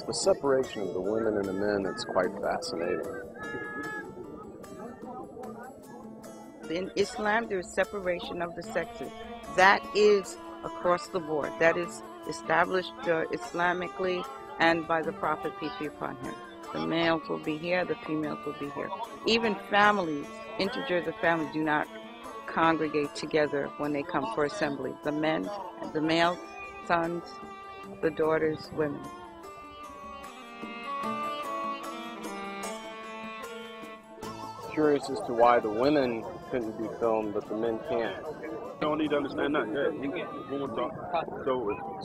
The separation of the women and the men is quite fascinating. In Islam, there is separation of the sexes. That is across the board. That is established Islamically and by the Prophet, peace be upon him. The males will be here, the females will be here. Even families, integers of families, do not congregate together when they come for assembly. The men, the males, sons, the daughters, women. Curious as to why the women couldn't be filmed, but the men can. You don't need to understand nothing.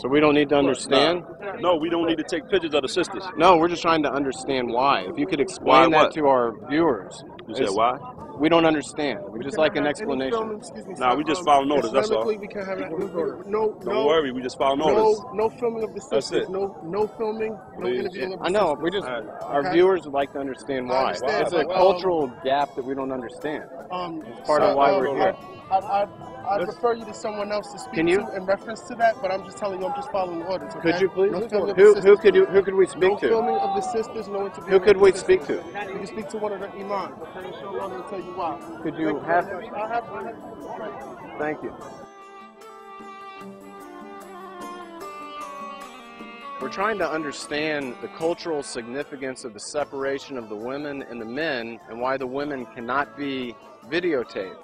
So we don't need to understand? No, we don't need to take pictures of the sisters. No, we're just trying to understand why. If you could explain that to our viewers. You said why? We don't understand. We just like an explanation. Nah, we just follow notice, that's all. We can have Don't worry, we just follow notice. No filming of the sisters. That's it. No filming, no interviewing of the I know, sisters. we just, our viewers would like to understand why. It's a cultural gap that we don't understand. It's part of why we're here. I'd refer you to someone else to speak to in reference to that, but I'm just telling you, I'm just following orders. Okay? Could you please? No filming of Who the sisters. could we speak No to? filming of the sisters, no interviewing. Who could of the we sisters. speak to? You can speak to one of the imams. Okay, inshallah, they'll tell you why. Could you have? I have. Thank you. We're trying to understand the cultural significance of the separation of the women and the men and why the women cannot be videotaped.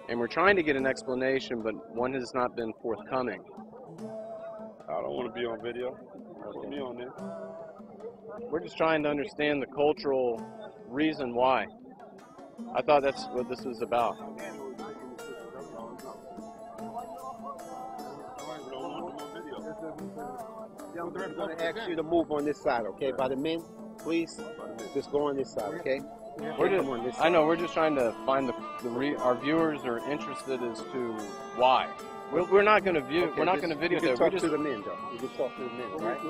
And we're trying to get an explanation, but one has not been forthcoming. I don't want to be on video. I want to be on there. We're just trying to understand the cultural reason why. I thought that's what this was about. I'm going to ask you to move on this side, okay? By the men, please, just go on this side, okay? I know, we're just trying to find our viewers are interested as to why. We're not going to view. Okay, we're not going to videotape. You can talk to the men, though. You can talk to the men, right?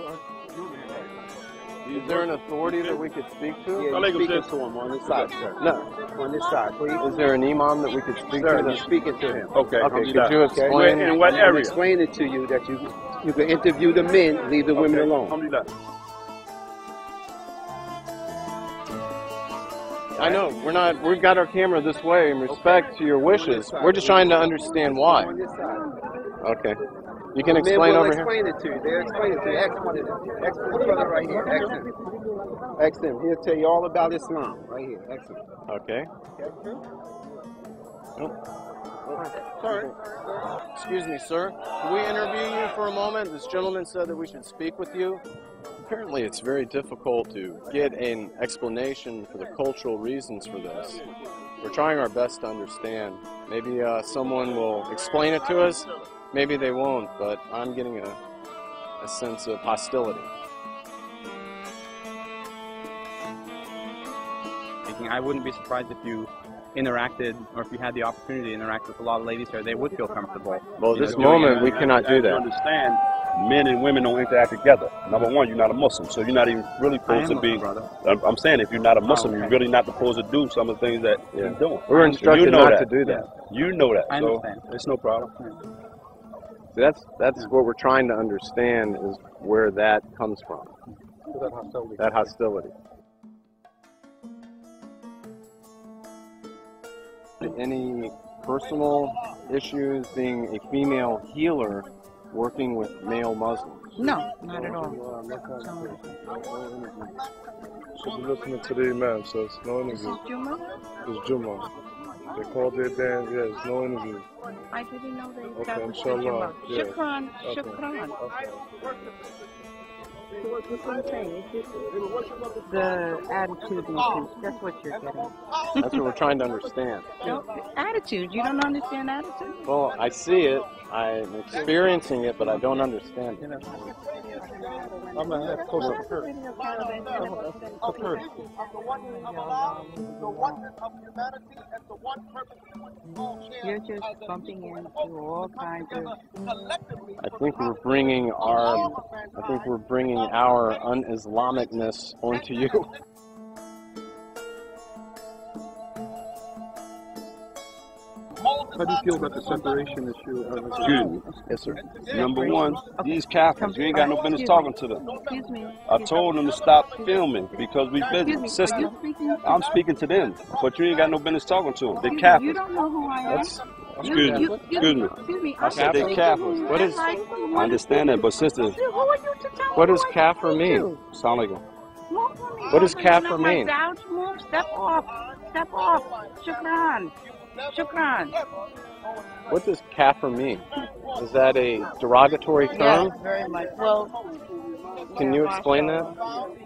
Is there an authority that we could speak to? Yeah, you're speaking to him on this side, sir. No. On this side, please. Is there an imam that we could speak Sir, to? you're speaking to him. Okay. Okay. Could you explain? In what area? I'm explaining to you that you can interview the men, leave the women alone. I know, we've got our camera this way in respect to your wishes. We're just trying to understand why. On this side. Okay. You can explain over here. Explain it to you. They'll explain it to you. Ask one of them. Ask this brother right here. Ask him. Ask him. He'll tell you all about Islam. Right here. Ask him. Okay. Sorry. Excuse me, sir. Can we interview you for a moment? This gentleman said that we should speak with you. Apparently, it's very difficult to get an explanation for the cultural reasons for this. We're trying our best to understand. Maybe someone will explain it to us. Maybe they won't, but I'm getting a sense of hostility. I wouldn't be surprised if you interacted, or if you had the opportunity to interact with a lot of ladies here, they would feel comfortable. Well, at this moment, we cannot do that. Understand, men and women don't interact together. Number one, you're not a Muslim, so you're not even really supposed to be. I'm saying, if you're not a Muslim, you're really not supposed to do some of the things that you're doing. We're instructed not to do that. You know that. I understand. So it's no problem. That's what we're trying to understand, is where that comes from. That hostility. Any personal issues being a female healer working with male Muslims? No, not at all. Should be listening to the imam, so it's no interview. Juma? It's Juma. They called it then, yeah, it's no interview. I didn't know they Okay, established inshallah. Juma. Yeah. Shukran, Okay. shukran. Okay. That's what I'm saying. It's just the attitude issues. That's what you're getting. That's what we're trying to understand. No, attitude. You don't understand attitude? Well, I see it, I'm experiencing it, but I don't understand it. I'm going to have close to her. You're just bumping into all kinds of... I think we're bringing our un-Islamicness onto you. Moses How do you feel about the separation issue? Excuse me. Yes, sir. Number one, these Catholics, you ain't got no business talking to them. Excuse me. I told them to stop filming because we Excuse busy. me. Sister, Are you speaking? I'm speaking to them, but you ain't got no business talking to them. They're You Catholics. don't know who I am. Excuse me. Excuse me. Excuse me. I said they're Catholics. What is? I understand that, but sister, Who are you to tell What me does who I kafir speak mean? to? sound like a Move for me. What does Move for me. kafir Let my mean? doubt move. Step off. Step off. Shukran. Shukran. What does kafir mean? Is that a derogatory term? Yes, very much. Well, Can you explain that?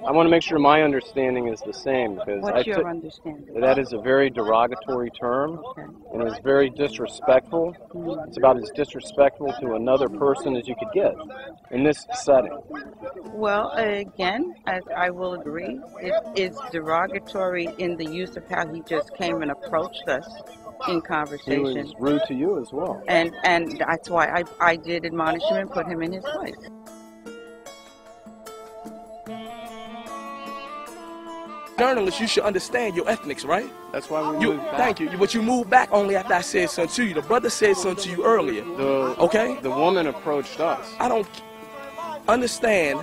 I want to make sure my understanding is the same because what's your understanding? that is a very derogatory term Okay. and it's very disrespectful. It's about as disrespectful to another person as you could get in this setting. Well, again, as I will agree, it is derogatory in the use of how he just came and approached us in He conversation. was rude to you as well. And that's why I did admonish him and put him in his place. Journalists, you should understand your ethnics, right? That's why we You, moved back. thank you. But you moved back only after I said something to you. The brother said something to you earlier. Okay? The woman approached us. I don't understand.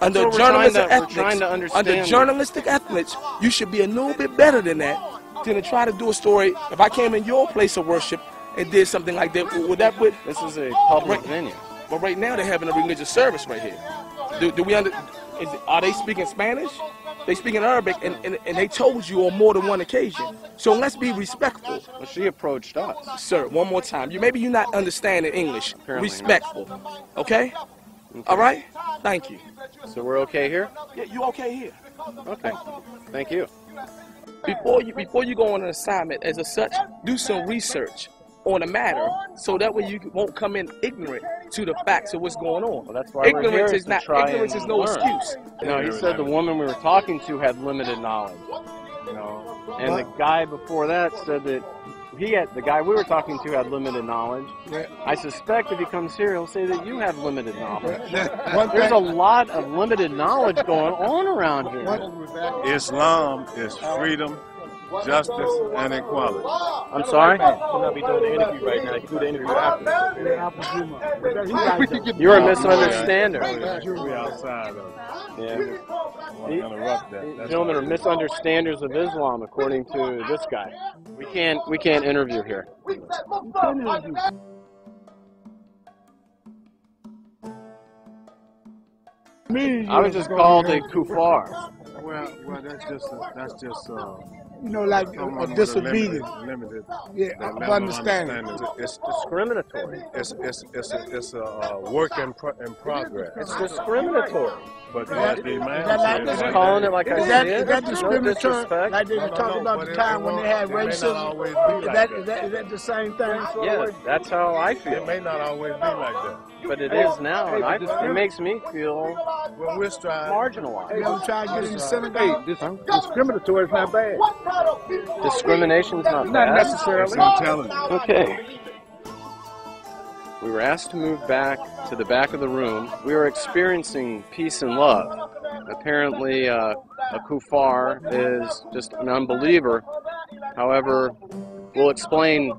Under what we're journalistic trying to ethics, understand. under journalistic ethics, you should be a little bit better than that than to try to do a story. If I came in your place of worship and did something like that, would that put? This is a public venue. But right now they're having a religious service right here. Do we are they speaking Spanish? They speak in Arabic, and they told you on more than one occasion. So let's be respectful. Well, she approached us. Sir, one more time. Maybe you're not understanding English. Apparently Respectful. Okay? All right? Thank you. So we're okay here? Yeah, you okay here. Okay. Thank you. Before you go on an assignment as a such, do some research on the matter so that way you won't come in ignorant to the facts of what's going on. Well, that's why we're here Ignorance is is to not try ignorance and is no learn. excuse. No, he said the woman we were talking to had limited knowledge. You know, and the guy before that said that the guy we were talking to had limited knowledge. I suspect if he comes here, he'll say that you have limited knowledge. There's a lot of limited knowledge going on around here. Islam is freedom, justice, and equality. I'm sorry? We'll not be doing the interview right now. You can do the interview after. You're a misunderstander. We outside of it. Yeah. Interrupt that. These gentlemen are misunderstanders of Islam, according to this guy. We can't interview here. I was just called a kufar. Well, that's just you know, like a disobedient. Limited. Yeah, of understanding. It's Discriminatory. It's a work in progress. It's discriminatory. But the like man Just calling it like I Is said. that No discriminatory? disrespect. Like they were talking about the time when they had racism. Is that the same thing? Yeah, that's how I feel. It may not always be like that. But it is now, and it makes me feel Well, we're striving. marginalized. You ever try to get in the synagogue? Discriminatory is not bad. Discrimination's not Not bad. necessarily. It's intelligent. Okay. We were asked to move back to the back of the room. We were experiencing peace and love. Apparently, a kufar is just an unbeliever. However, we'll explain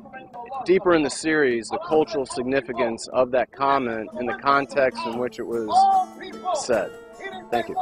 deeper in the series the cultural significance of that comment in the context in which it was said. Thank you.